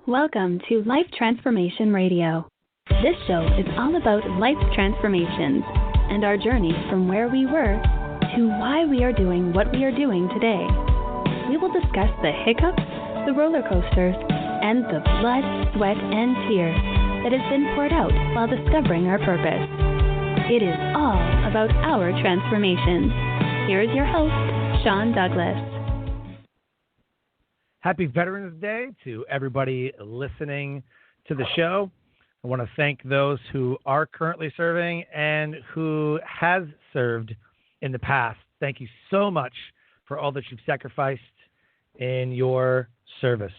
Welcome to Life Transformation Radio. This show is all about life transformations and our journey from where we were to why we are doing what we are doing today. We will discuss the hiccups, the roller coasters, and the blood, sweat, and tears that has been poured out while discovering our purpose. It is all about our transformations. Here is your host, Sean Douglas. Happy Veterans Day to everybody listening to the show. I want to thank those who are currently serving and who has served in the past. Thank you so much for all that you've sacrificed in your service.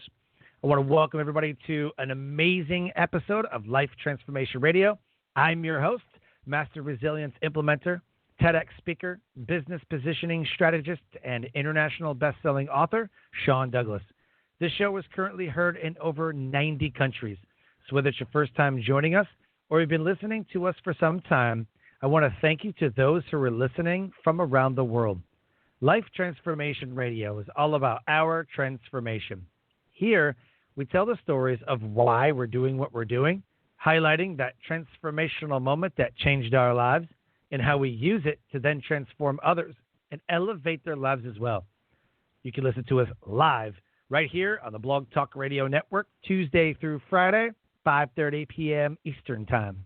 I want to welcome everybody to an amazing episode of Life Transformation Radio. I'm your host, Master Resilience Implementer, TEDx speaker, business positioning strategist, and international best-selling author, Sean Douglas. This show is currently heard in over 90 countries. So whether it's your first time joining us or you've been listening to us for some time, I want to thank you to those who are listening from around the world. Life Transformation Radio is all about our transformation. Here, we tell the stories of why we're doing what we're doing, highlighting that transformational moment that changed our lives and how we use it to then transform others and elevate their lives as well. You can listen to us live right here on the Blog Talk Radio Network, Tuesday through Friday, 5:30 p.m. Eastern Time.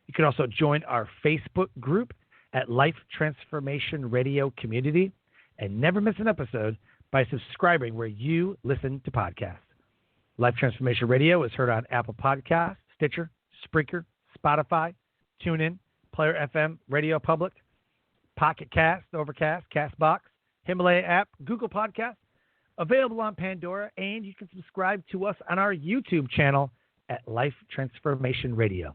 You can also join our Facebook group at Life Transformation Radio Community and never miss an episode by subscribing where you listen to podcasts. Life Transformation Radio is heard on Apple Podcasts, Stitcher, Spreaker, Spotify, TuneIn, Player FM, Radio Public, Pocket Cast, Overcast, Castbox, Himalaya app, Google Podcasts, available on Pandora, and you can subscribe to us on our YouTube channel at Life Transformation Radio.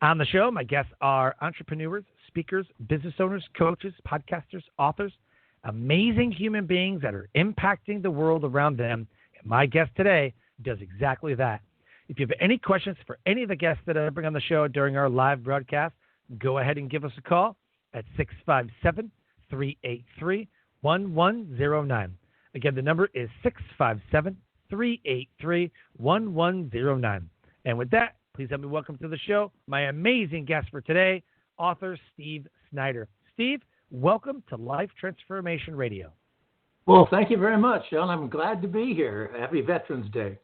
On the show, my guests are entrepreneurs, speakers, business owners, coaches, podcasters, authors, amazing human beings that are impacting the world around them. And my guest today does exactly that. If you have any questions for any of the guests that I bring on the show during our live broadcast, go ahead and give us a call at 657-383-1109. Again, the number is 657-383-1109. And with that, please help me welcome to the show my amazing guest for today, author Steve Snyder. Steve, welcome to Life Transformation Radio. Well, thank you very much, Sean. I'm glad to be here. Happy Veterans Day.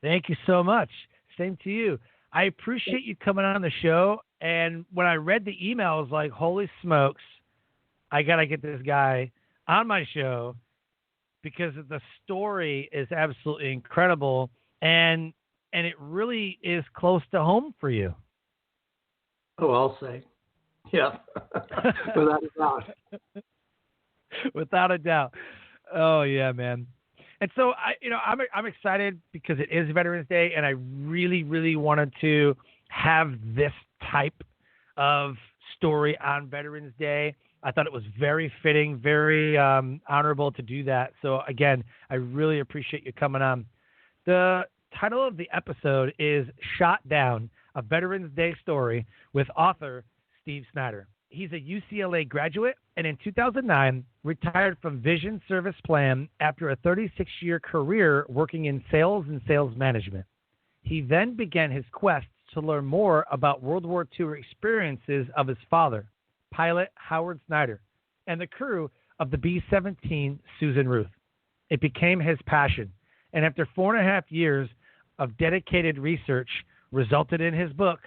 Thank you so much. Same to you. I appreciate you coming on the show. And when I read the email, I was like, holy smokes, I got to get this guy on my show, because the story is absolutely incredible, and it really is close to home for you. Oh, I'll say. Yeah, without a doubt. Without a doubt. Oh, yeah, man. And so, I'm excited because it is Veterans Day, and I really, really wanted to have this type of story on Veterans Day. I thought it was very fitting, very honorable to do that. So, again, I really appreciate you coming on. The title of the episode is Shot Down, a Veterans Day Story with author Steve Snyder. He's a UCLA graduate and in 2009 retired from Vision Service Plan after a 36-year career working in sales and sales management. He then began his quest to learn more about World War II experiences of his father, pilot Howard Snyder, and the crew of the B-17 Susan Ruth. It became his passion, and after 4.5 years of dedicated research, resulted in his book,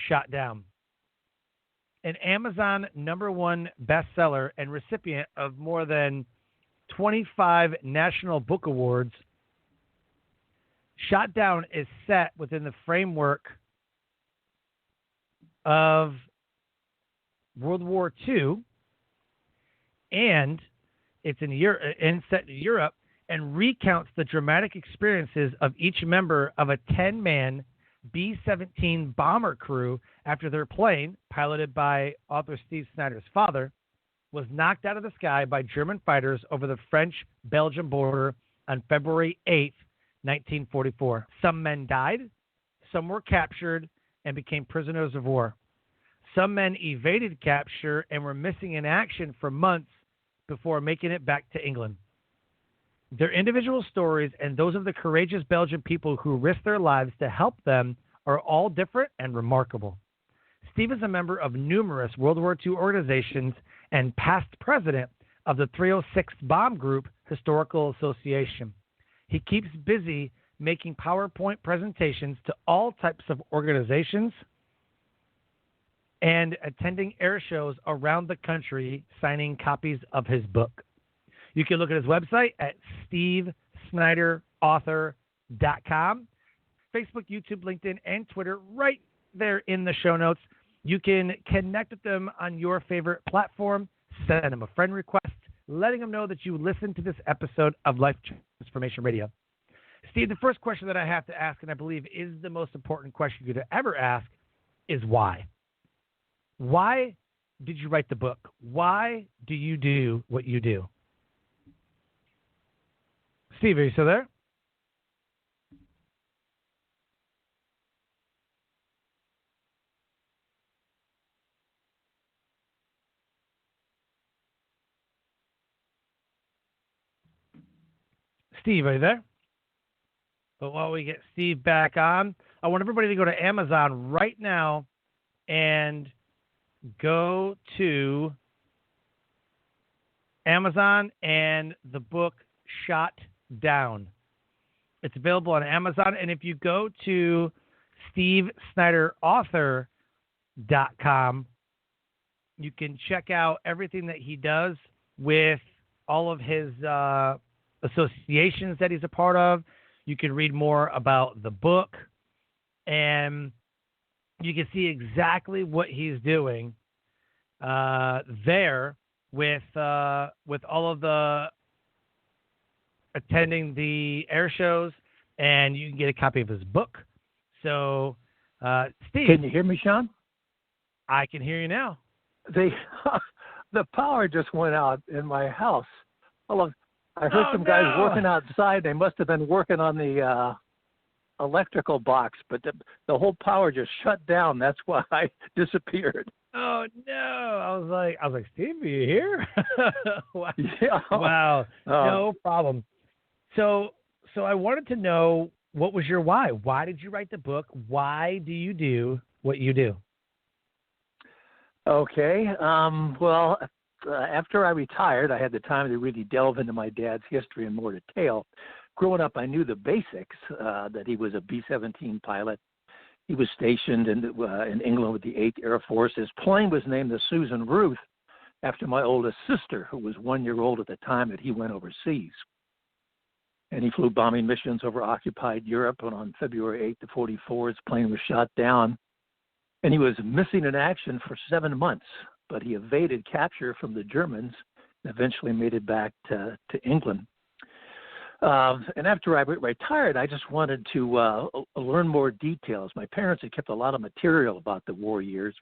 Shot Down. An Amazon #1 bestseller and recipient of more than 25 National Book Awards, Shot Down is set within the framework of World War II, and it's in Europe, and set in Europe, and recounts the dramatic experiences of each member of a 10-man B-17 bomber crew after their plane, piloted by author Steve Snyder's father, was knocked out of the sky by German fighters over the French-Belgian border on February 8, 1944. Some men died, some were captured and became prisoners of war. Some men evaded capture and were missing in action for months before making it back to England. Their individual stories and those of the courageous Belgian people who risked their lives to help them are all different and remarkable. Steve is a member of numerous World War II organizations and past president of the 306 Bomb Group Historical Association. He keeps busy making PowerPoint presentations to all types of organizations and attending air shows around the country, signing copies of his book. You can look at his website at stevesnyderauthor.com. Facebook, YouTube, LinkedIn, and Twitter right there in the show notes. You can connect with them on your favorite platform, send them a friend request, letting them know that you listened to this episode of Life Transformation Radio. Steve, the first question that I have to ask, and I believe is the most important question you could ever ask, is why? Why did you write the book? Why do you do what you do? Steve, are you still there? Steve, are you there? But while we get Steve back on, I want everybody to go to Amazon right now and go to Amazon and the book Shot Down. It's available on Amazon. And if you go to stevesnyderauthor.com, you can check out everything that he does with all of his associations that he's a part of. You can read more about the book, and you can see exactly what he's doing there with all of the attending the air shows, and you can get a copy of his book. So, Steve, Can you hear me, Sean? I can hear you now. The power just went out in my house. I heard some guys working outside. They must have been working on the electrical box, but the whole power just shut down. That's why I disappeared. Oh no! I was like, Steve, are you here? Wow. Yeah. Wow. No problem. So I wanted to know, what was your why? Why did you write the book? Why do you do what you do? Okay. Well, after I retired, I had the time to really delve into my dad's history in more detail. Growing up, I knew the basics, that he was a B-17 pilot. He was stationed in England with the 8th Air Force. His plane was named the Susan Ruth after my oldest sister, who was 1 year old at the time that he went overseas. And he flew bombing missions over occupied Europe, and on February 8th of 1944, his plane was shot down. And he was missing in action for 7 months, but he evaded capture from the Germans and eventually made it back to England. And after I retired, I just wanted to learn more details. My parents had kept a lot of material about the war years,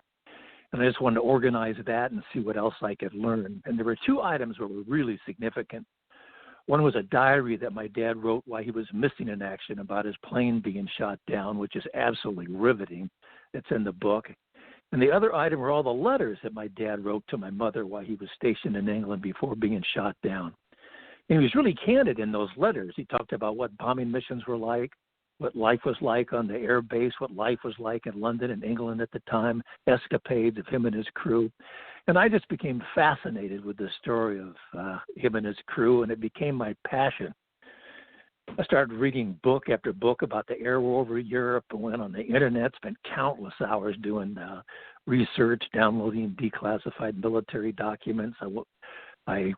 and I just wanted to organize that and see what else I could learn. And there were 2 items that were really significant. One was a diary that my dad wrote while he was missing in action about his plane being shot down, which is absolutely riveting. It's in the book. And the other item were all the letters that my dad wrote to my mother while he was stationed in England before being shot down. And he was really candid in those letters. He talked about what bombing missions were like, what life was like on the air base, what life was like in London and England at the time, escapades of him and his crew. And I just became fascinated with the story of him and his crew, and it became my passion. I started reading book after book about the air war over Europe, and went on the internet, spent countless hours doing research, downloading declassified military documents. I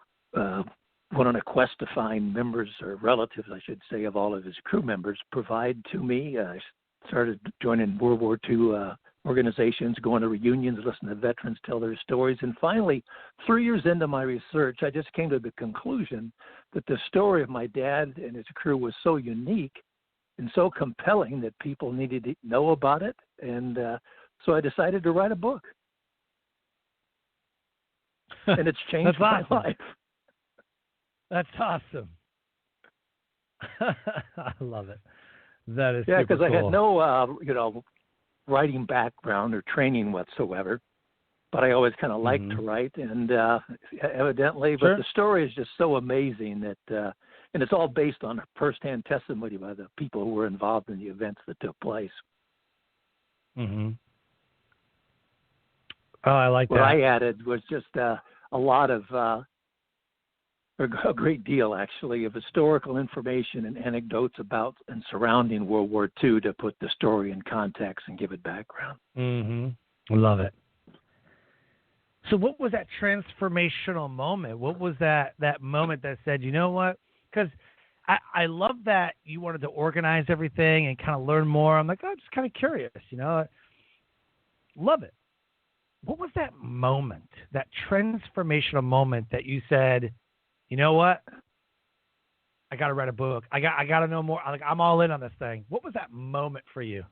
went on a quest to find members, or relatives, I should say, of all of his crew members, provide to me. I started joining World War II organizations, going to reunions, listening to veterans tell their stories. And finally, 3 years into my research, I just came to the conclusion that the story of my dad and his crew was so unique and so compelling that people needed to know about it. And so I decided to write a book. And it's changed my life. That's awesome. I love it. That is yeah, super because cool. I had no writing background or training whatsoever, but I always kind of liked to write, and evidently, Sure. but the story is just so amazing that And it's all based on firsthand testimony by the people who were involved in the events that took place. Mm-hmm. Oh, I like what that. What I added was just a lot of, a great deal, actually, of historical information and anecdotes about and surrounding World War II to put the story in context and give it background. Mm-hmm. Love it. So what was that transformational moment? What was that moment that said, you know what? Because I love that you wanted to organize everything and kind of learn more. I'm like, I'm just kind of curious, Love it. What was that moment, that transformational moment that you said, you know what? I got to write a book. I got to know more. I'm all in on this thing. What was that moment for you?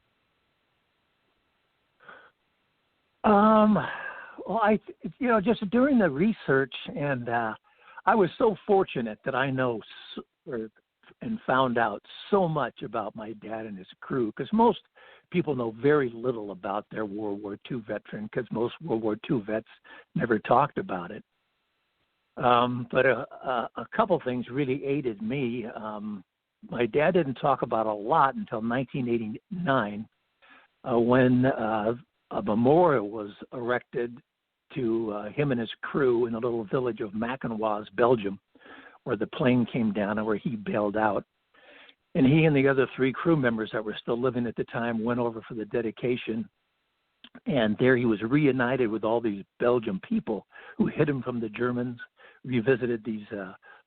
Well, just during the research, and I was so fortunate that I know and found out so much about my dad and his crew, because most people know very little about their World War II veteran, because most World War II vets never talked about it. But a couple things really aided me. My dad didn't talk about a lot until 1989, when a memorial was erected to him and his crew in the little village of Mackinac, Belgium, where the plane came down and where he bailed out. And he and the other 3 crew members that were still living at the time went over for the dedication. And there he was reunited with all these Belgian people who hid him from the Germans, revisited these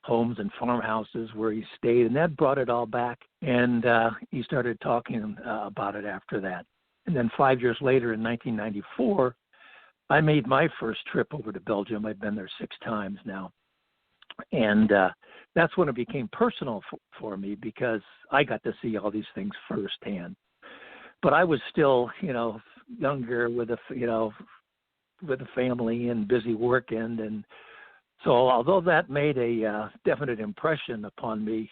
homes and farmhouses where he stayed, and that brought it all back. And he started talking about it after that. And then 5 years later, in 1994, I made my first trip over to Belgium. I've been there 6 times now. And that's when it became personal for me, because I got to see all these things firsthand. But I was still, younger with a family and busy working. And so although that made a definite impression upon me,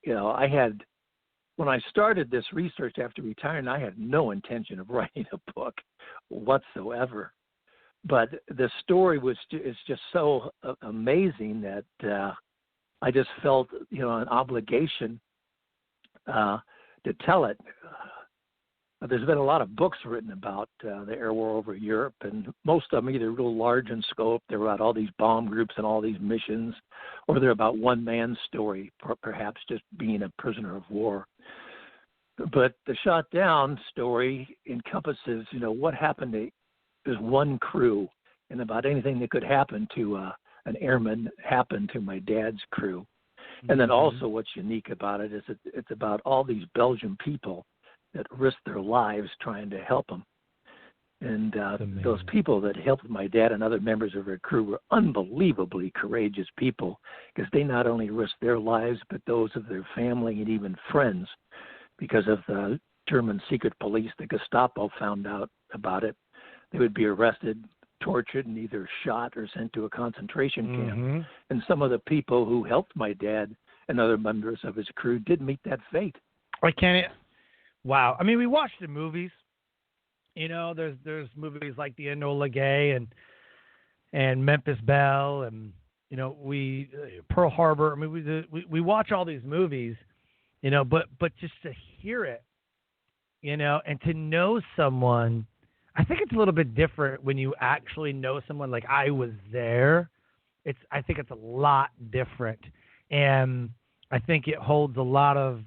when I started this research after retiring, I had no intention of writing a book whatsoever. But the story is just so amazing that I just felt, an obligation to tell it. There's been a lot of books written about the air war over Europe, and most of them either real large in scope. They're about all these bomb groups and all these missions, or they're about one man's story, perhaps just being a prisoner of war. But the shot down story encompasses, what happened to this one crew, and about anything that could happen to an airman happened to my dad's crew. Mm-hmm. And then also what's unique about it is it's about all these Belgian people that risked their lives trying to help them. And those people that helped my dad and other members of their crew were unbelievably courageous people, because they not only risked their lives, but those of their family and even friends, because of the German secret police. The Gestapo found out about it. They would be arrested, tortured, and either shot or sent to a concentration camp. Mm-hmm. And some of the people who helped my dad and other members of his crew did meet that fate. Wow. I mean, we watched the movies. There's movies like the Enola Gay and Memphis Belle, and we Pearl Harbor. I mean, we watch all these movies, but just to hear it, and to know someone. I think it's a little bit different when you actually know someone. Like I was there. I think it's a lot different, and I think it holds a lot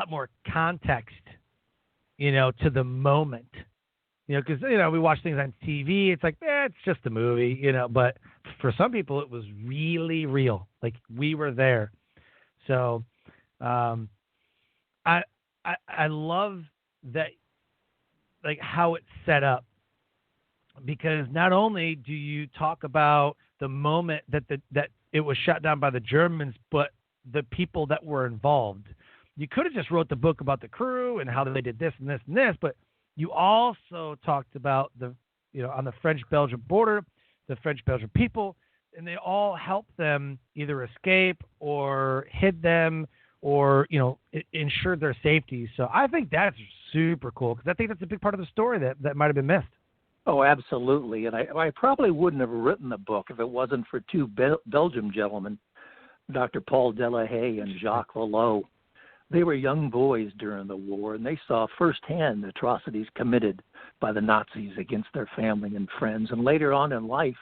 more context, to the moment, because we watch things on TV. It's like, it's just a movie, But for some people, it was really real. Like we were there. So, I love that. Like how it's set up, because not only do you talk about the moment that it was shot down by the Germans, but the people that were involved. You could have just wrote the book about the crew and how they did this and this and this, but you also talked about on the French-Belgian border, the French-Belgian people, and they all helped them either escape or hid them or, ensured their safety. So I think that's super cool, because I think that's a big part of the story that might have been missed. Oh, absolutely. And I probably wouldn't have written the book if it wasn't for 2 Belgian gentlemen Dr. Paul Delahaye and Jacques Vallot. They were young boys during the war, and they saw firsthand the atrocities committed by the Nazis against their family and friends. And later on in life,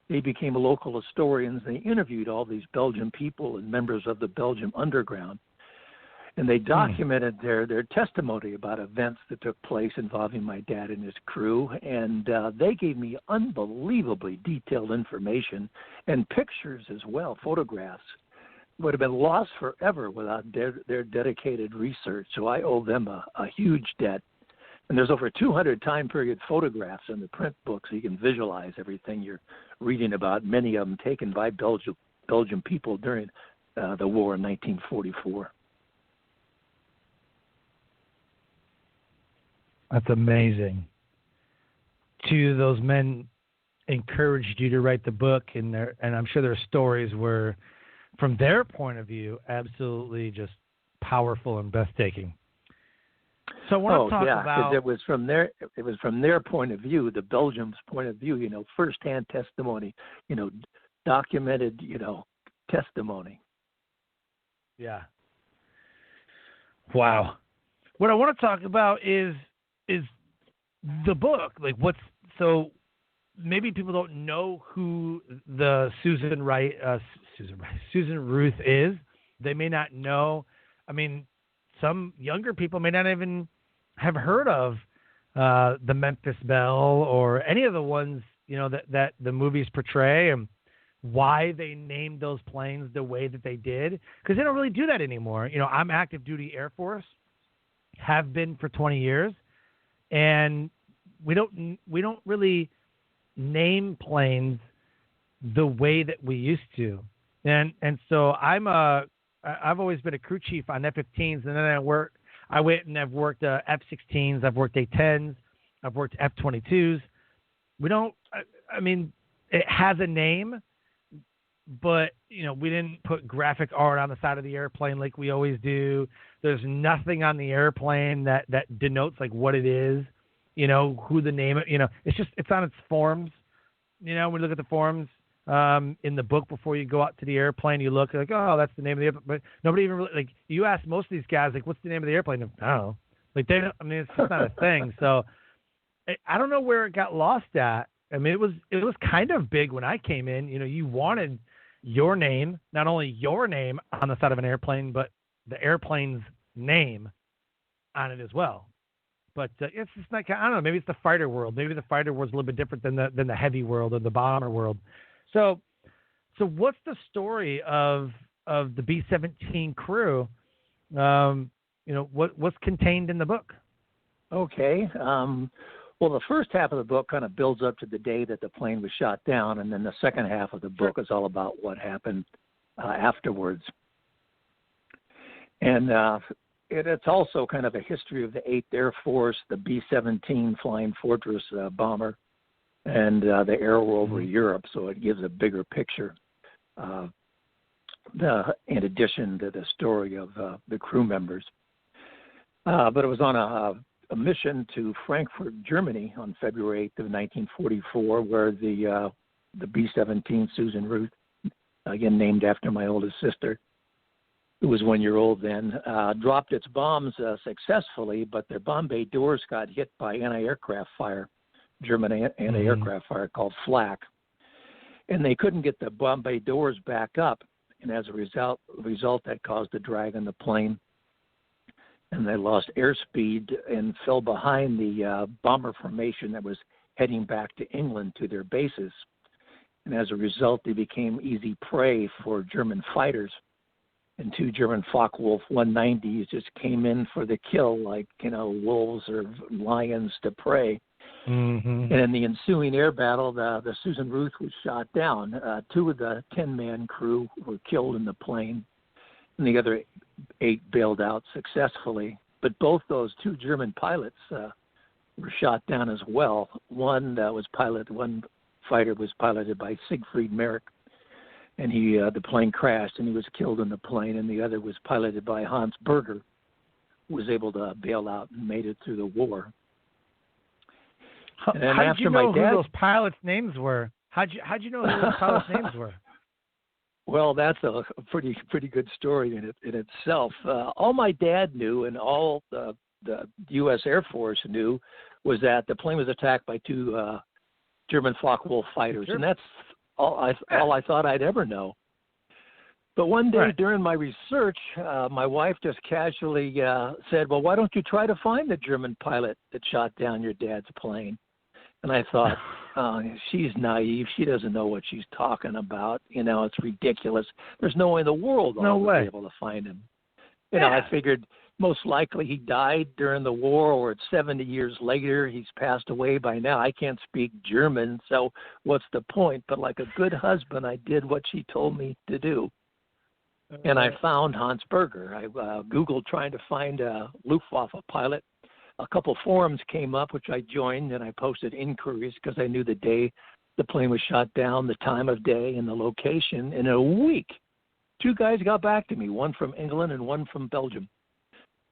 they became local historians. They interviewed all these Belgian people and members of the Belgian underground. And they documented their testimony about events that took place involving my dad and his crew. And they gave me unbelievably detailed information and pictures as well, photographs. Would have been lost forever without their dedicated research. So I owe them a huge debt. And there's over 200 time period photographs in the print book, so you can visualize everything you're reading about, many of them taken by Belgian people during the war in 1944. That's amazing. Two of those men encouraged you to write the book, and I'm sure their stories were, from their point of view, absolutely just powerful and breathtaking. So I want to talk about. It was from their point of view, the Belgians' point of view. Firsthand testimony. Documented. Testimony. Yeah. Wow. What I want to talk about is the book. Like, maybe people don't know who the Susan Ruth is. They may not know. I mean, some younger people may not even have heard of the Memphis Belle or any of the ones that the movies portray, and why they named those planes the way that they did, because they don't really do that anymore. I'm active duty Air Force, have been for 20 years, and we don't really name planes the way that we used to. And so I've always been a crew chief on F-15s, and then I went and I've worked F-16s, I've worked A-10s, I've worked F-22s. It has a name, but we didn't put graphic art on the side of the airplane like we always do. There's nothing on the airplane that denotes like what it is, who the name, it's on its forms. We look at the forms in the book before you go out to the airplane. You look like, oh, that's the name of the airplane. But nobody even really, like, you ask most of these guys, like, what's the name of the airplane? I don't know. Like, they don't, it's just not a thing. So I don't know where it got lost at. I mean, it was kind of big when I came in. You wanted your name, not only your name on the side of an airplane, but the airplane's name on it as well. But it's just like, I don't know, maybe it's the fighter world. Maybe the fighter world's a little bit different than the heavy world or the bomber world. So what's the story of the B-17 crew? What's contained in the book? Okay. Well, the first half of the book kind of builds up to the day that the plane was shot down, and then the second half of the book is all about what happened afterwards. And it's also kind of a history of the 8th Air Force, the B-17 Flying Fortress bomber, and the air war over Europe. So it gives a bigger picture, in addition to the story of the crew members. But it was on a mission to Frankfurt, Germany, on February 8th of 1944, where the B-17 Susan Ruth, again named after my oldest sister, who was 1 year old then, dropped its bombs successfully, but their bomb bay doors got hit by anti-aircraft fire, German anti-aircraft fire called flak. And they couldn't get the bomb bay doors back up, and as a result that caused a drag on the plane. And they lost airspeed and fell behind the bomber formation that was heading back to England to their bases. And as a result, they became easy prey for German fighters. And 2 German Focke-Wulf 190s just came in for the kill like, wolves or lions to prey. Mm-hmm. And in the ensuing air battle, the Susan Ruth was shot down. 2 of the 10-man crew were killed in the plane, and the other 8 bailed out successfully. But both those 2 German pilots were shot down as well. One fighter was piloted by Siegfried Merrick, and the plane crashed, and he was killed in the plane. And the other was piloted by Hans Berger, who was able to bail out and made it through the war. How did you know who those pilots' names were? How'd you know who those pilots' names were? Well, that's a pretty good story in itself. All my dad knew, and all the U.S. Air Force knew, was that the plane was attacked by two German Focke-Wulf fighters, and that's all I thought I'd ever know. But one day during my research, my wife just casually said, "Well, why don't you try to find the German pilot that shot down your dad's plane?" And I thought, oh, she's naive. She doesn't know what she's talking about. It's ridiculous. There's no way in the world I'll be able to find him. I figured most likely he died during the war, or it's 70 years later. He's passed away by now. I can't speak German, so what's the point? But like a good husband, I did what she told me to do. And I found Hans Berger. I Googled trying to find a Luftwaffe pilot. A couple forums came up, which I joined, and I posted inquiries because I knew the day the plane was shot down, the time of day, and the location. And in a week, two guys got back to me, one from England and one from Belgium.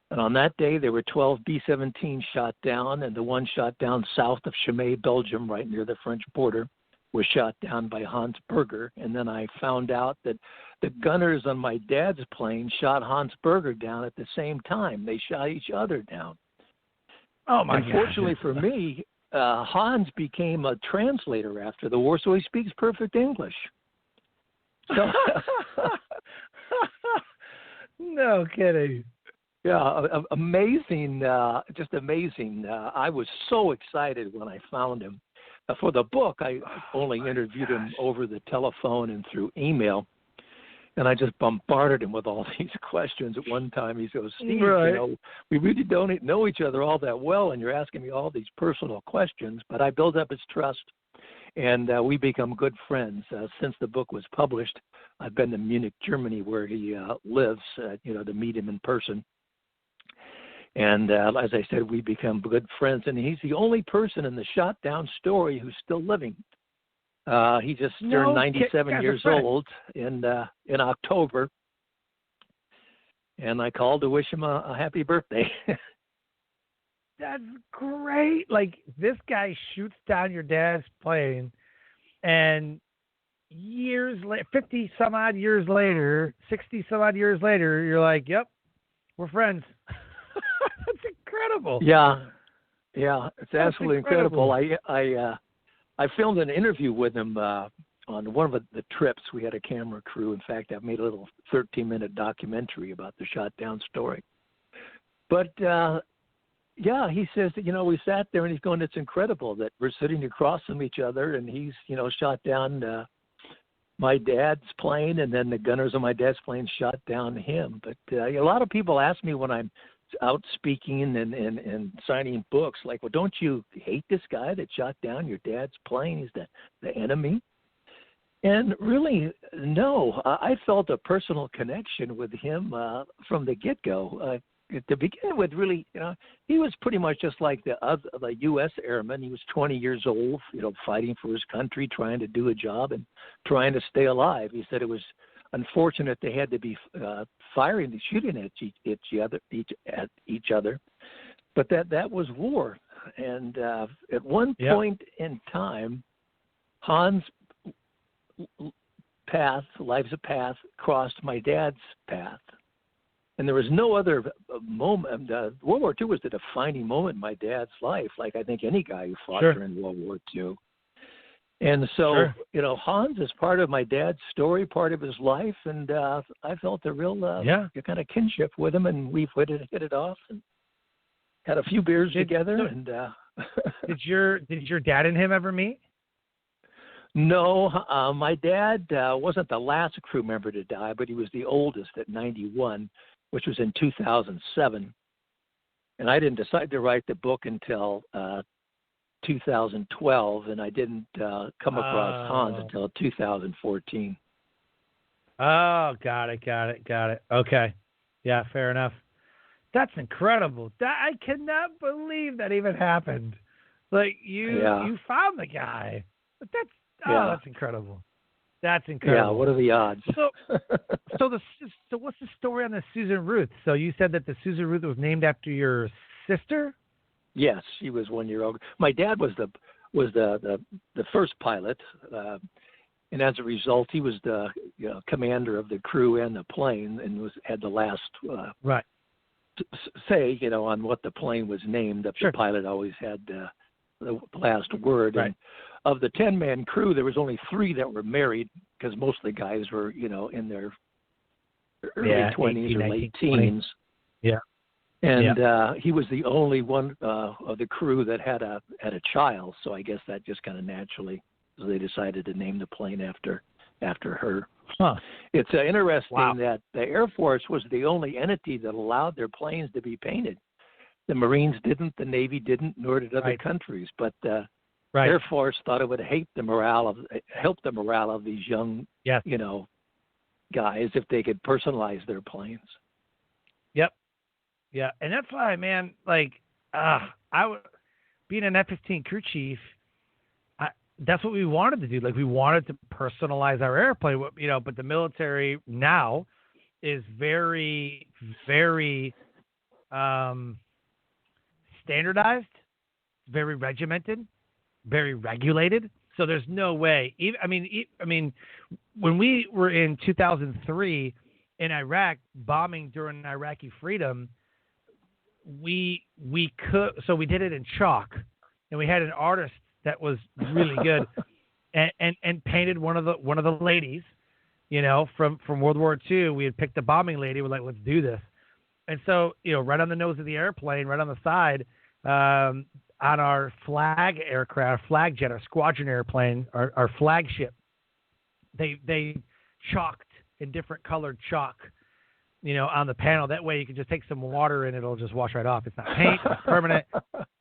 And on that day, there were 12 B-17 shot down, and the one shot down south of Chimay, Belgium, right near the French border, was shot down by Hans Berger. And then I found out that the gunners on my dad's plane shot Hans Berger down at the same time. They shot each other down. Oh, my God. Unfortunately for me, Hans became a translator after the war, so he speaks perfect English. So, no kidding. Yeah, amazing, just amazing. I was so excited when I found him. For the book, I only interviewed him over the telephone and through email. And I just bombarded him with all these questions. At one time, he goes, "Steve, we really don't know each other all that well, and you're asking me all these personal questions." But I built up his trust, and we become good friends. Since the book was published, I've been to Munich, Germany, where he lives, to meet him in person. And as I said, we become good friends. And he's the only person in the shot down story who's still living. He just turned 97 years old in October, and I called to wish him a happy birthday. That's great. Like, this guy shoots down your dad's plane, and 50 some odd years later, 60 some odd years later, you're like, "Yep, we're friends." That's incredible. Yeah, it's absolutely incredible. I filmed an interview with him on one of the trips. We had a camera crew. In fact, I've made a little 13-minute documentary about the shot down story. But, he says that, we sat there and he's going, "It's incredible that we're sitting across from each other, and he's, shot down my dad's plane, and then the gunners on my dad's plane shot down him." But a lot of people ask me when I'm out speaking and signing books, like, "Well, don't you hate this guy that shot down your dad's plane? He's the enemy." And really, no. I felt a personal connection with him from the get-go. To begin with, really, he was pretty much just like the U.S. airmen. He was 20 years old, fighting for his country, trying to do a job and trying to stay alive. He said it was unfortunate they had to be firing and shooting at each other, but that was war. And at one point in time, Hans' life's path crossed my dad's path, and there was no other moment. World War II was the defining moment in my dad's life, like I think any guy who fought during World War II. And so, Hans is part of my dad's story, part of his life, and I felt a real kind of kinship with him, and we've hit it off and had a few beers together. And did your dad and him ever meet? No, my dad wasn't the last crew member to die, but he was the oldest at 91, which was in 2007. And I didn't decide to write the book until 2012, and I didn't come across Hans until 2014. Oh, got it. Okay. Yeah, fair enough. That's incredible. I cannot believe that even happened. Like, you found the guy. That's incredible. That's incredible. Yeah, what are the odds? So what's the story on the Susan Ruth? So you said that the Susan Ruth was named after your sister? Yes, she was 1 year old. My dad was the first pilot, And as a result, he was the commander of the crew and the plane, and had the last right. say, on what the plane was named. Sure. The pilot always had the last word. Right. And of the 10-man crew, there was only 3 that were married, because most of the guys were, in their early 20s 18, or 19, late 20. teens. Yeah. And he was the only one of the crew that had a child. So I guess that just kind of naturally, so they decided to name the plane after her. Huh. It's interesting Wow. that the Air Force was the only entity that allowed their planes to be painted. The Marines didn't, the Navy didn't, nor did other Right. countries. But Right. Air Force thought it would help the morale of these young, Yes. guys if they could personalize their planes. Yep. Yeah, and that's why, man. Like, being an F-15 crew chief, that's what we wanted to do. Like, we wanted to personalize our airplane. But the military now is very, very standardized, very regimented, very regulated. So there's no way. When we were in 2003 in Iraq bombing during Iraqi freedom, we did it in chalk, and we had an artist that was really good and painted one of the ladies, from World War II. We had picked a bombing lady. We're like, let's do this. And so, right on the nose of the airplane, right on the side, on our flag jet, our squadron airplane, our flagship, they chalked in different colored chalk, on the panel. That way you can just take some water and it'll just wash right off. It's not paint, it's permanent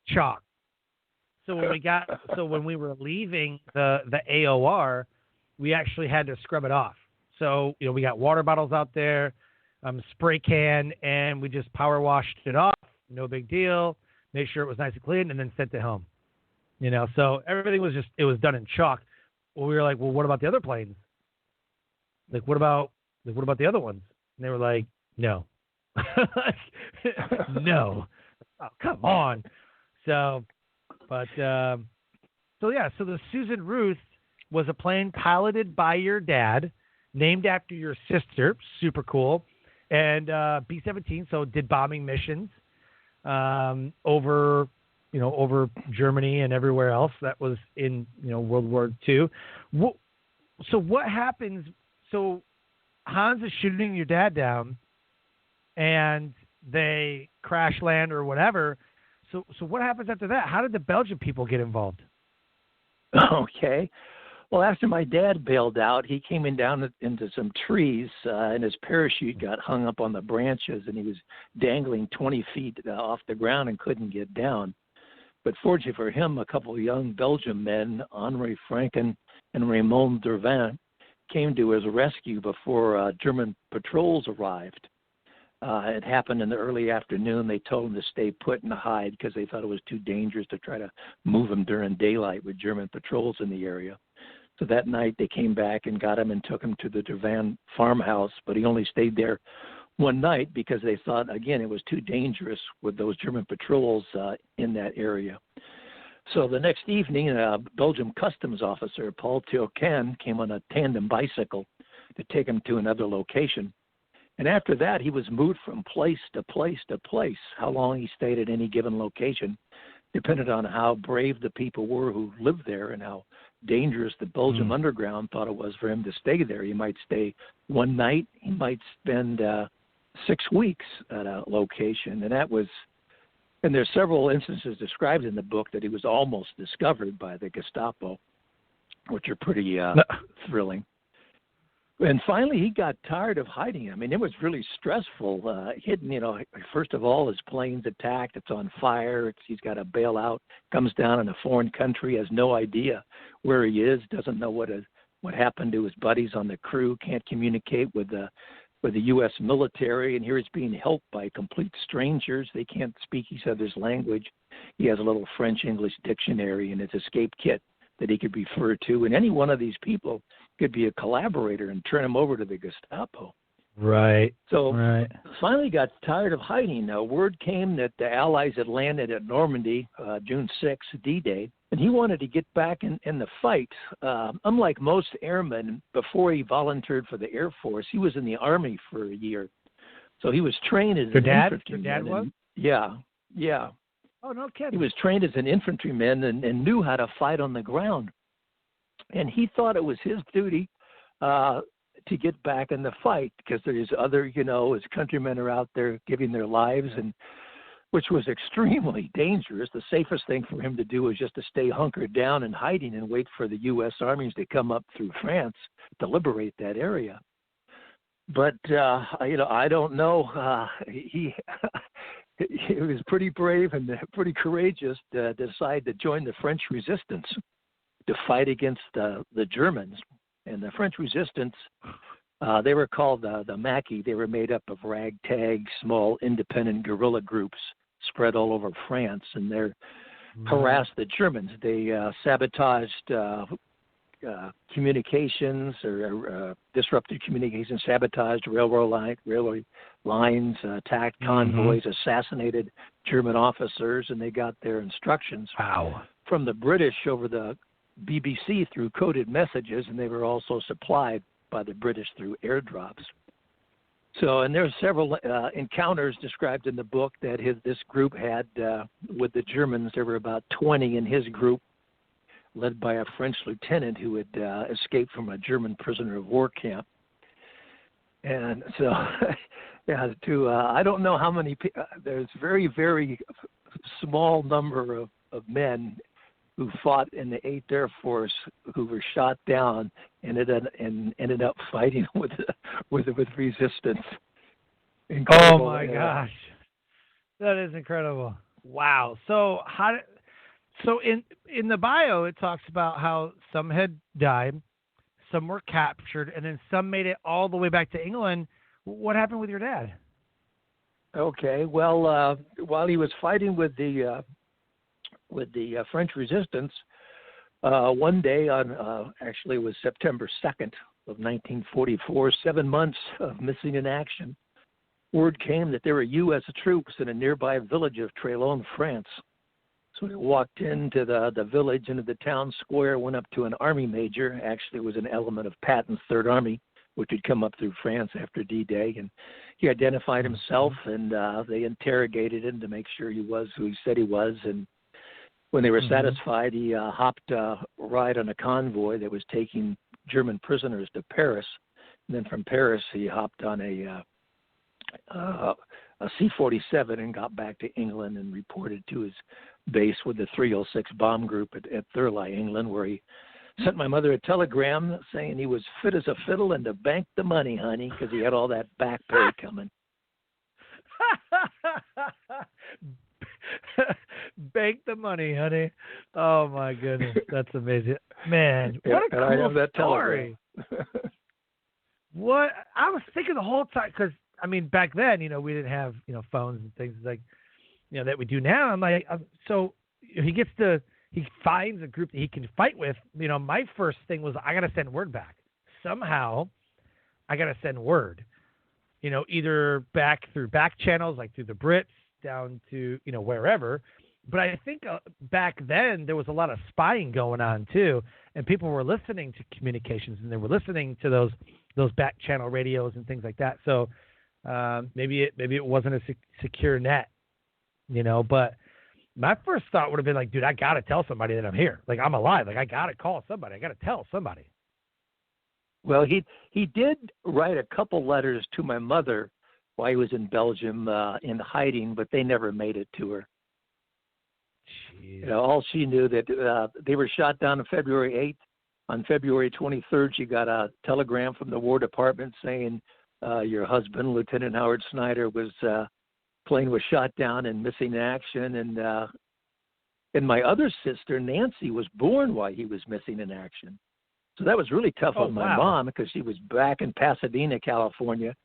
chalk. So when we were leaving the AOR, we actually had to scrub it off. So, we got water bottles out there, spray can, and we just power washed it off. No big deal. Made sure it was nice and clean, and then sent it home. So everything was done in chalk. Well, we were like, well, what about the other planes? Like, what about the other ones? And they were like, no. No. Oh, come on. So the Susan Ruth was a plane piloted by your dad, named after your sister. Super cool. And B-17, so did bombing missions over Germany and everywhere else that was in, World War II. So what happens? So Hans is shooting your dad down, and they crash land or whatever. So what happens after that? How did the Belgian people get involved? Okay. Well, after my dad bailed out, he came down into some trees, and his parachute got hung up on the branches, and he was dangling 20 feet off the ground and couldn't get down. But fortunately for him, a couple of young Belgian men, Henri Franken and Raymond Dervin, came to his rescue before German patrols arrived. It happened in the early afternoon. They told him to stay put and hide because they thought it was too dangerous to try to move him during daylight with German patrols in the area. So that night they came back and got him and took him to the Dervin farmhouse, but he only stayed there one night because they thought, again, it was too dangerous with those German patrols in that area. So the next evening, a Belgian customs officer, Paul Tilcan, came on a tandem bicycle to take him to another location. And after that, he was moved from place to place to place. How long he stayed at any given location depended on how brave the people were who lived there and how dangerous the Belgian underground thought it was for him to stay there. He might stay one night. He might spend 6 weeks at a location. And there's several instances described in the book that he was almost discovered by the Gestapo, which are pretty thrilling. And finally, he got tired of hiding. I mean, it was really stressful. Hidden, first of all, his plane's attacked. It's on fire. He's got to bail out. Comes down in a foreign country, has no idea where he is, doesn't know what happened to his buddies on the crew, can't communicate with the U.S. military, and here he's being helped by complete strangers. They can't speak each other's language. He has a little French-English dictionary and his escape kit that he could refer to, and any one of these people could be a collaborator and turn him over to the Gestapo. Right. So finally got tired of hiding. Word came that the Allies had landed at Normandy, June 6th, D-Day, and he wanted to get back in the fight. Unlike most airmen, before he volunteered for the Air Force, he was in the Army for a year. So he was trained as an infantryman. Your dad was? Yeah. Oh, no kidding. He was trained as an infantryman and knew how to fight on the ground. And he thought it was his duty to get back in the fight because there's other, his countrymen are out there giving their lives, and which was extremely dangerous. The safest thing for him to do was just to stay hunkered down and hiding and wait for the U.S. armies to come up through France to liberate that area. But, I don't know. He was pretty brave and pretty courageous to decide to join the French resistance to fight against the Germans. And the French resistance, they were called the Maquis. They were made up of ragtag, small, independent guerrilla groups spread all over France, and they harassed the Germans. They sabotaged communications or disrupted communications, sabotaged railway lines, attacked convoys, assassinated German officers, and they got their instructions from the British over the BBC through coded messages, and they were also supplied by the British through airdrops. So, and there's several encounters described in the book that this group had with the Germans. There were about 20 in his group, led by a French lieutenant who had escaped from a German prisoner of war camp. And so, I don't know how many. There's very, very small number of men who fought in the 8th Air Force who were shot down and ended up fighting with resistance. Incredible. Oh my gosh, that is incredible! Wow. So in the bio it talks about how some had died, some were captured, and then some made it all the way back to England. What happened with your dad? Okay. Well, while he was fighting with the French resistance, one day actually it was September 2nd of 1944, 7 months of missing in action, word came that there were U.S. troops in a nearby village of Trélon, France. So we walked into the village, into the town square, went up to an army major. Actually, it was an element of Patton's Third Army, which had come up through France after D-Day, and he identified himself, and they interrogated him to make sure he was who he said he was, and when they were satisfied, he hopped a ride on a convoy that was taking German prisoners to Paris. And then from Paris, he hopped on a C-47 and got back to England and reported to his base with the 306 bomb group at Thurley, England, where he sent my mother a telegram saying he was fit as a fiddle and to bank the money, honey, because he had all that back pay coming. Bank the money, honey. Oh my goodness, that's amazing, man. What a cool story. What I was thinking the whole time, because I mean, back then, we didn't have phones and things like that we do now. I'm like, so he finds a group that he can fight with. My first thing was I got to send word back. Somehow, I got to send word. Either back through back channels, like through the Brits, down to wherever. But I think back then there was a lot of spying going on too, and people were listening to communications, and they were listening to those back channel radios and things like that. So maybe it wasn't a secure net, But my first thought would have been like, dude, I gotta tell somebody that I'm here, like I'm alive, like I gotta call somebody, I gotta tell somebody. Well, he did write a couple letters to my mother while he was in Belgium in hiding, but they never made it to her. All she knew that they were shot down on February 8th. On February 23rd, she got a telegram from the War Department saying your husband, Lieutenant Howard Snyder, plane was shot down and missing in action, and my other sister, Nancy, was born while he was missing in action. So that was really tough on my mom because she was back in Pasadena, California,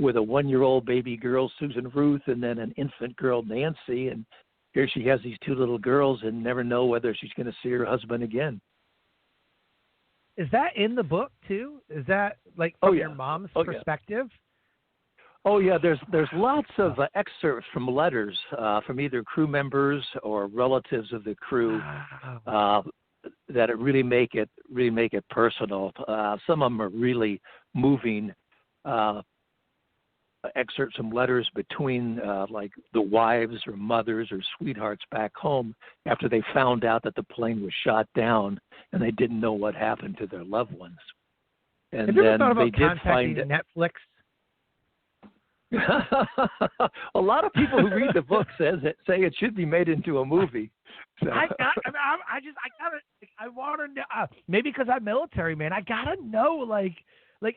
with a 1-year-old baby girl, Susan Ruth, and then an infant girl, Nancy. And here she has these 2 little girls and never know whether she's going to see her husband again. Is that in the book too? Is that like from your mom's perspective? Oh yeah, there's lots of excerpts from letters from either crew members or relatives of the crew Wow. that it really make it personal. Some of them are really moving excerpts from letters between like the wives or mothers or sweethearts back home after they found out that the plane was shot down and they didn't know what happened to their loved ones. And Have you ever then thought they about did contacting find Netflix? a lot of people who read the book say it should be made into a movie. So. I want to know. Maybe because I'm military, man. I gotta know, like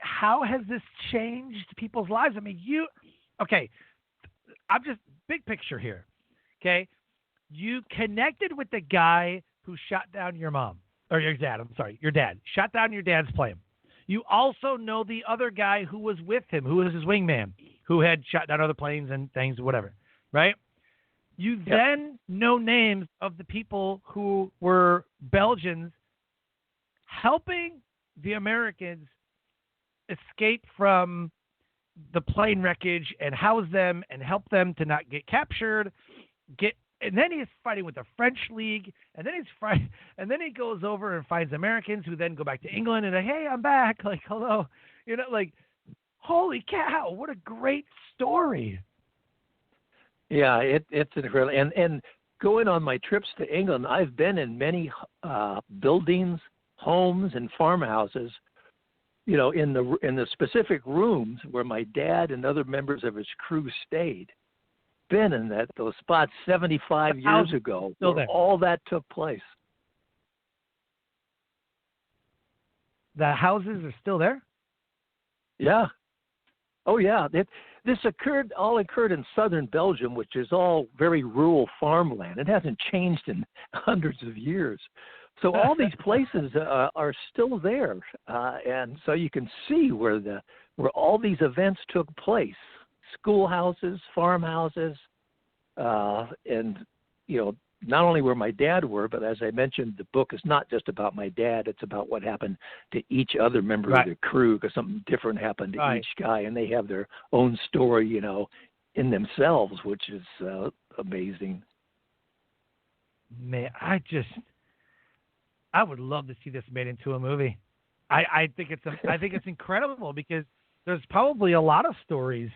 how has this changed people's lives? I mean, okay. I'm just big picture here. Okay, you connected with the guy who shot down your mom or your dad. I'm sorry, your dad shot down your dad's plane. You also know the other guy who was with him, who was his wingman, who had shot down other planes and things, whatever, right? You then know names of the people who were Belgians helping the Americans escape from the plane wreckage and house them and help them to not get captured. And then he's fighting with the French League, and then he goes over and finds Americans who then go back to England and like, hey, I'm back, like hello, like holy cow, what a great story. Yeah, it's incredible. And going on my trips to England, I've been in many buildings, homes, and farmhouses. In the specific rooms where my dad and other members of his crew stayed. Been in those spots 75 years ago, where all that took place. The houses are still there? Yeah. Oh yeah. This all occurred in southern Belgium, which is all very rural farmland. It hasn't changed in hundreds of years. So all these places are still there, and so you can see where all these events took place: schoolhouses, farmhouses, and not only where my dad were, but as I mentioned, the book is not just about my dad; it's about what happened to each other member of the crew, because something different happened to each guy, and they have their own story, in themselves, which is amazing. Man, I would love to see this made into a movie. I think it's incredible, because there's probably a lot of stories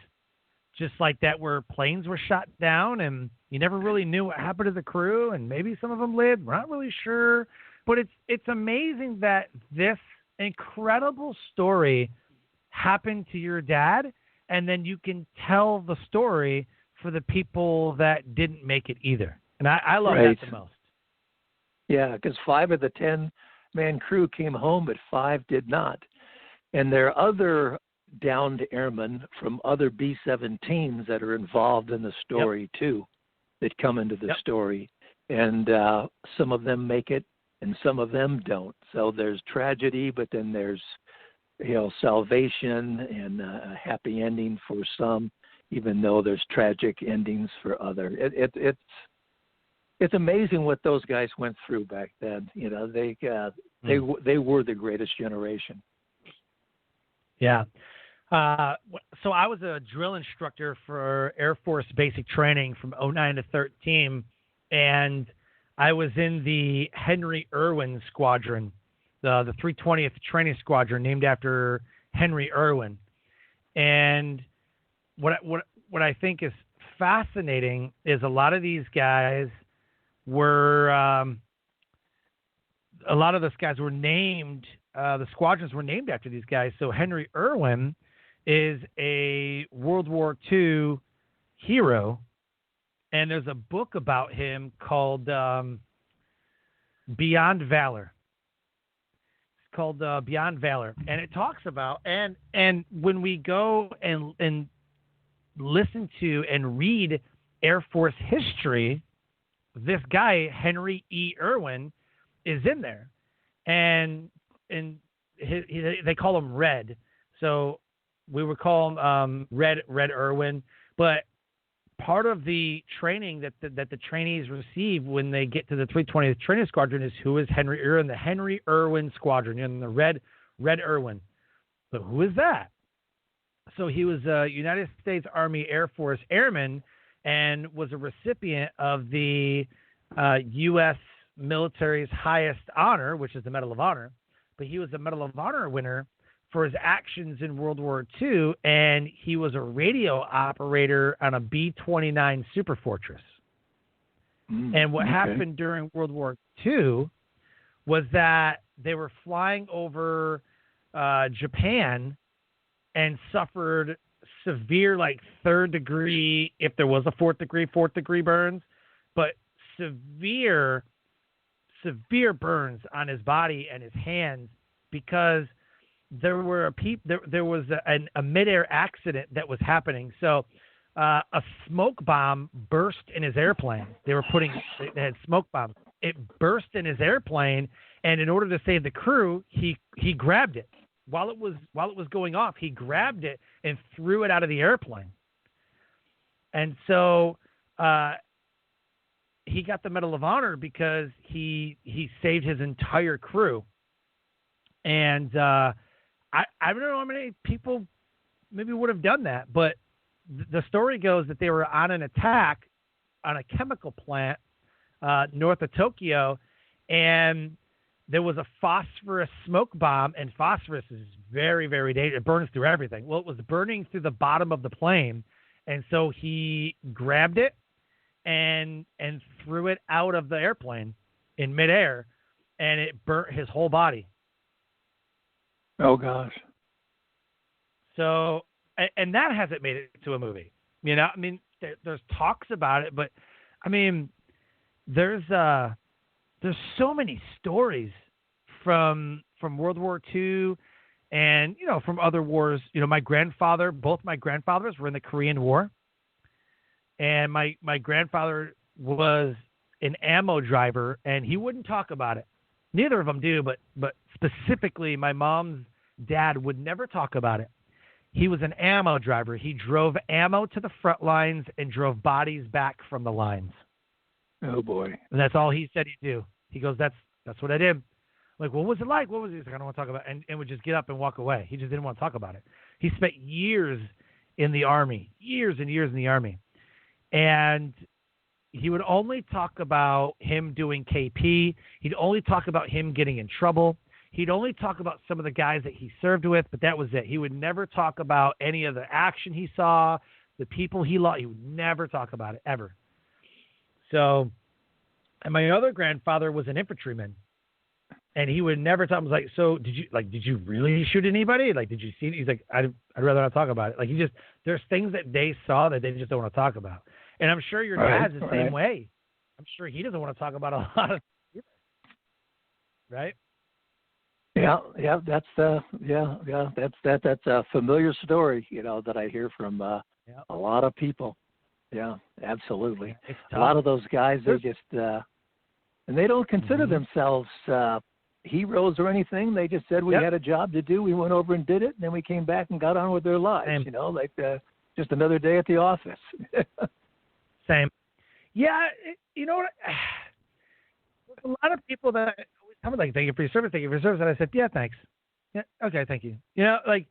just like that where planes were shot down and you never really knew what happened to the crew, and maybe some of them lived. We're not really sure, but it's amazing that this incredible story happened to your dad, and then you can tell the story for the people that didn't make it either. And I love that the most. Yeah, because 5 of the 10-man crew came home, but 5 did not. And there are other downed airmen from other B-17s that are involved in the story, too, that come into the story. And some of them make it, and some of them don't. So there's tragedy, but then there's, salvation and a happy ending for some, even though there's tragic endings for others. It's amazing what those guys went through back then. They were the greatest generation. Yeah. So I was a drill instructor for Air Force basic training from 2009 to 2013, and I was in the Henry Irwin Squadron, the 320th Training Squadron, named after Henry Irwin. And what I think is fascinating is a lot of these guys were named, the squadrons were named after these guys. So Henry Irwin is a World War II hero, and there's a book about him called Beyond Valor. It's called Beyond Valor, and it talks about, and when we go and listen to and read Air Force history, this guy, Henry E. Irwin, is in there. And they call him Red. So we would call him Red Irwin. But part of the training that the trainees receive when they get to the 320th Training Squadron is who is Henry Irwin, the Henry Irwin Squadron, and the Red Irwin. So who is that? So he was a United States Army Air Force airman and was a recipient of the U.S. military's highest honor, which is the Medal of Honor. But he was a Medal of Honor winner for his actions in World War II, and he was a radio operator on a B-29 Superfortress. And what happened during World War II was that they were flying over Japan and suffered severe, like, third degree, if there was a fourth degree burns, but severe burns on his body and his hands because there was a midair accident that was happening. So a smoke bomb burst in his airplane. They had smoke bombs. It burst in his airplane, and in order to save the crew, he grabbed it while it was going off. He grabbed it and threw it out of the airplane. And so he got the Medal of Honor because he saved his entire crew. And I don't know how many people maybe would have done that, but the story goes that they were on an attack on a chemical plant north of Tokyo, and there was a phosphorus smoke bomb, and phosphorus is very, very dangerous. It burns through everything. Well, it was burning through the bottom of the plane, and so he grabbed it and threw it out of the airplane in midair, and it burnt his whole body. Oh, gosh. So, and that hasn't made it to a movie. You know, I mean, there's talks about it, but I mean, there's so many stories from World War II and, you know, from other wars. You know, both my grandfathers were in the Korean War, and my grandfather was an ammo driver, and he wouldn't talk about it. Neither of them do, but specifically my mom's dad would never talk about it. He was an ammo driver. He drove ammo to the front lines and drove bodies back from the lines. Oh, boy. And that's all he said he'd do. He goes, that's what I did. I'm like, what was it like? What was it? He's like, I don't want to talk about it. And would just get up and walk away. He just didn't want to talk about it. He spent years in the Army, years and years in the Army. And he would only talk about him doing KP. He'd only talk about him getting in trouble. He'd only talk about some of the guys that he served with, but that was it. He would never talk about any of the action he saw, the people he lost. He would never talk about it, ever. So, and my other grandfather was an infantryman, and he would never talk. I was like, so did you really shoot anybody? Like, did you see it? He's like, I'd rather not talk about it. Like, there's things that they saw that they just don't want to talk about. And I'm sure your dad's the same way. I'm sure he doesn't want to talk about a lot of it, right? Yeah, that's a familiar story, you know, that I hear from a lot of people. Yeah, absolutely. A lot of those guys, they just and they don't consider themselves heroes or anything. They just said we had a job to do. We went over and did it, and then we came back and got on with their lives. Same. You know, like just another day at the office. Same. Yeah, you know what? A lot of people that always tell me, like, thank you for your service, and I said, yeah, thanks. Yeah, okay, thank you. You know, like,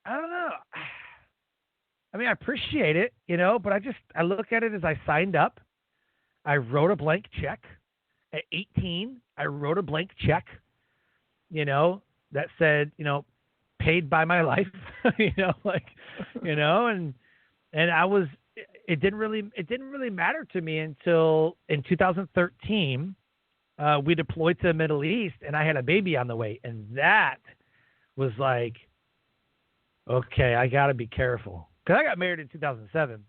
I don't know. I mean, I appreciate it, you know, but I look at it as I signed up. I wrote a blank check. At 18, I wrote a blank check, you know, that said, you know, paid by my life, you know, like, you know, and it didn't really matter to me until in 2013, we deployed to the Middle East, and I had a baby on the way, and that was like, okay, I got to be careful. Because I got married in 2007,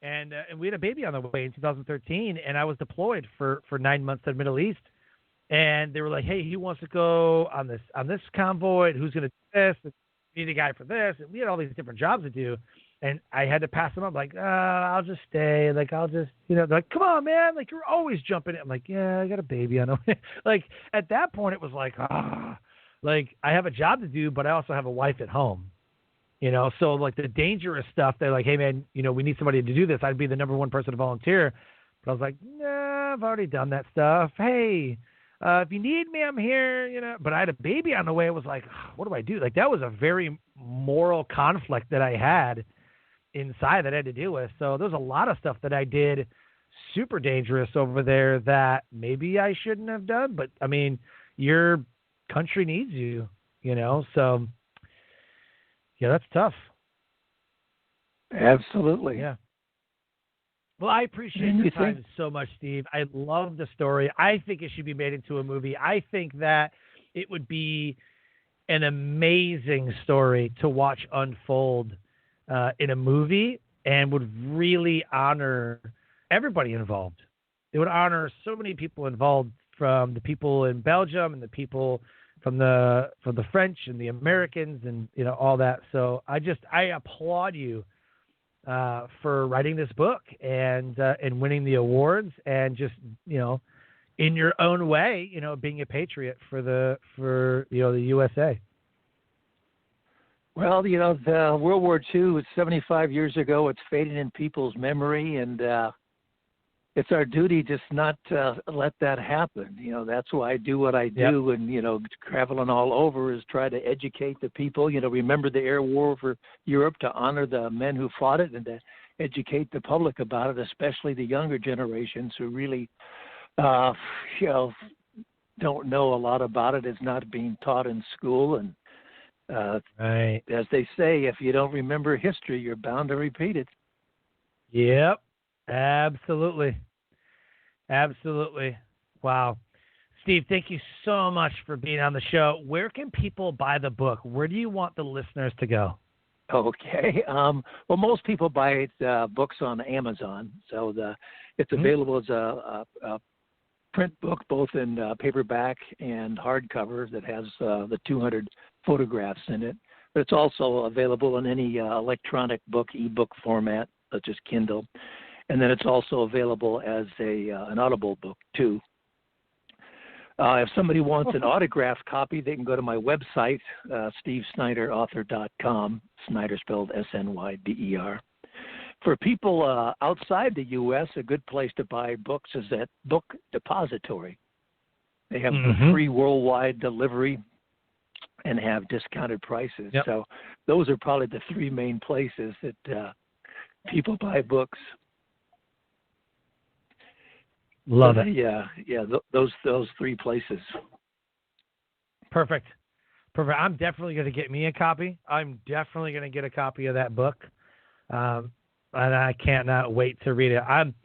and we had a baby on the way in 2013, and I was deployed for 9 months to the Middle East, and they were like, hey, he wants to go on this convoy, and who's going to do this? We need a guy for this, and we had all these different jobs to do, and I had to pass them up, like, I'll just stay, like, I'll just, you know, they're like, come on, man, like, you're always jumping in. I'm like, yeah, I got a baby on the way. Like, at that point, it was like, like, I have a job to do, but I also have a wife at home. You know, so like the dangerous stuff, they're like, hey, man, you know, we need somebody to do this. I'd be the number one person to volunteer. But I was like, nah, I've already done that stuff. Hey, If you need me, I'm here, you know. But I had a baby on the way. It was like, what do I do? Like, that was a very moral conflict that I had inside that I had to deal with. So there's a lot of stuff that I did super dangerous over there that maybe I shouldn't have done. But, I mean, your country needs you, you know. So, yeah, that's tough. Absolutely. Yeah. Well, I appreciate your time so much, Steve. I love the story. I think it should be made into a movie. I think that it would be an amazing story to watch unfold in a movie, and would really honor everybody involved. It would honor so many people involved, from the people in Belgium and the people from the French and the Americans, and you know, all that. So I applaud you for writing this book and winning the awards, and just, you know, in your own way, you know, being a patriot for the USA. Well, you know, the World War II was 75 years ago. It's fading in people's memory, and it's our duty just not to let that happen. You know, that's why I do what I do. Yep. And, you know, traveling all over is try to educate the people, you know, remember the air war over Europe, to honor the men who fought it, and to educate the public about it, especially the younger generations who really, you know, don't know a lot about it. It's not being taught in school. And right. As they say, if you don't remember history, you're bound to repeat it. Yep. Absolutely. Absolutely. Wow. Steve, thank you so much for being on the show. Where can people buy the book? Where do you want the listeners to go? Okay. Well, most people buy books on Amazon. So it's available as a print book, both in paperback and hardcover, that has the 200 photographs in it. But it's also available in any electronic book, ebook format, such as Kindle. And then it's also available as an Audible book, too. If somebody wants an autographed copy, they can go to my website, stevesnyderauthor.com, Snyder spelled S-N-Y-D-E-R. For people outside the U.S., a good place to buy books is at Book Depository. They have free worldwide delivery and have discounted prices. Yep. So those are probably the three main places that people buy books. Love it. Yeah, those three places. Perfect. I'm definitely going to get me a copy. I'm definitely going to get a copy of that book, and I cannot wait to read it. I'm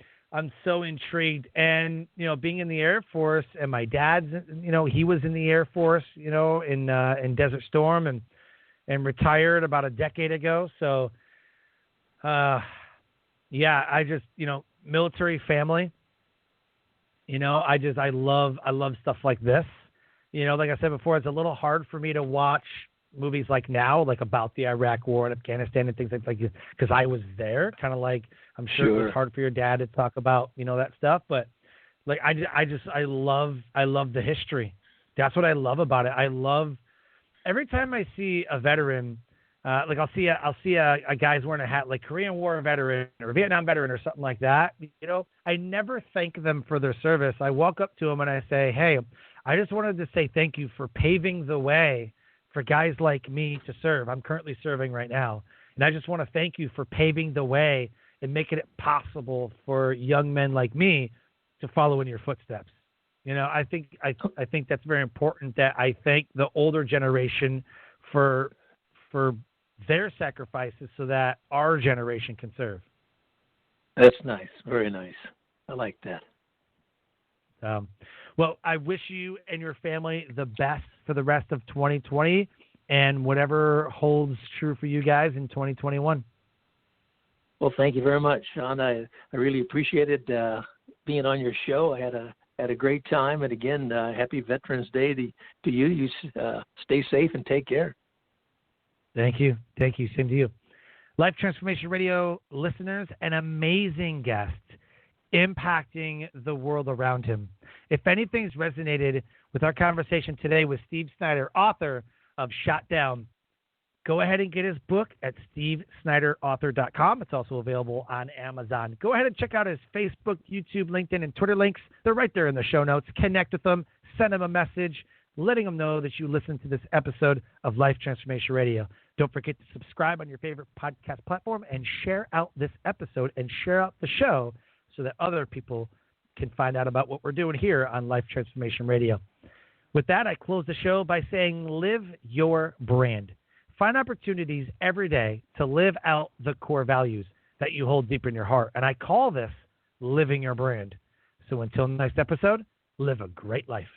so intrigued, and you know, being in the Air Force, and my dad's, you know, he was in the Air Force, you know, in Desert Storm, and retired about a decade ago. So, yeah, I just, you know, military family. You know, I love stuff like this. You know, like I said before, it's a little hard for me to watch movies like now, like about the Iraq War and Afghanistan and things like that, because I was there. Kind of like, I'm sure it was hard for your dad to talk about, you know, that stuff. But like, I love the history. That's what I love about it. I love every time I see a veteran. Like I'll see a guy's wearing a hat, like Korean War veteran or Vietnam veteran or something like that. You know, I never thank them for their service. I walk up to them and I say, hey, I just wanted to say thank you for paving the way for guys like me to serve. I'm currently serving right now. And I just want to thank you for paving the way and making it possible for young men like me to follow in your footsteps. You know, I think that's very important, that I thank the older generation for their sacrifices so that our generation can serve. That's nice. Very nice. I like that. Well, I wish you and your family the best for the rest of 2020 and whatever holds true for you guys in 2021. Well, thank you very much, Sean. I really appreciated being on your show. I had a great time. And again, happy Veterans Day to you. You stay safe and take care. Thank you. Thank you. Same to you. Life Transformation Radio listeners, an amazing guest impacting the world around him. If anything's resonated with our conversation today with Steve Snyder, author of Shot Down, go ahead and get his book at stevesnyderauthor.com. It's also available on Amazon. Go ahead and check out his Facebook, YouTube, LinkedIn, and Twitter links. They're right there in the show notes. Connect with them. send them a message letting them know that you listened to this episode of Life Transformation Radio. Don't forget to subscribe on your favorite podcast platform and share out this episode and share out the show so that other people can find out about what we're doing here on Life Transformation Radio. With that, I close the show by saying live your brand. Find opportunities every day to live out the core values that you hold deep in your heart. And I call this living your brand. So until next episode, live a great life.